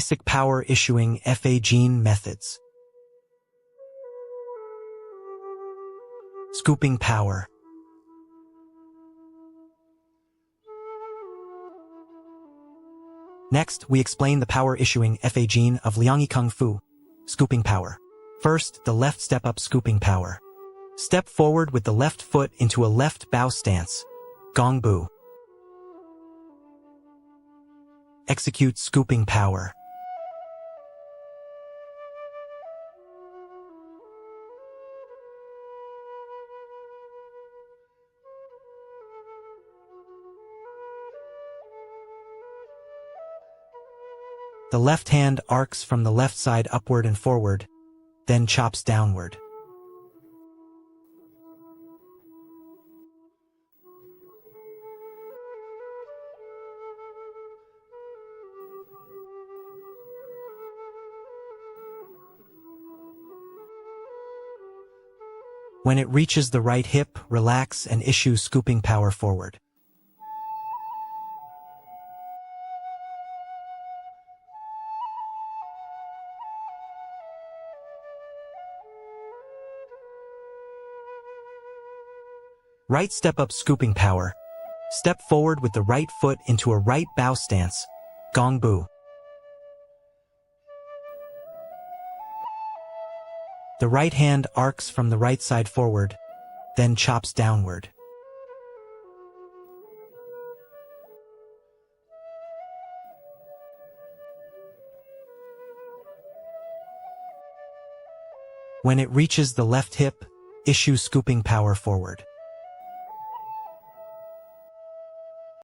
Basic power issuing FA gene methods. Scooping power. Next, we explain the power issuing FA gene of Liangyi Kung Fu. Scooping power. First, the left step-up scooping power. Step forward with the left foot into a left bow stance. Gong Bu. Execute scooping power. The left hand arcs from the left side upward and forward, then chops downward. When it reaches the right hip, relax and issue scooping power forward. Right step-up scooping power. Step forward with the right foot into a right bow stance. Gong Bu. The right hand arcs from the right side forward, then chops downward. When it reaches the left hip, issue scooping power forward.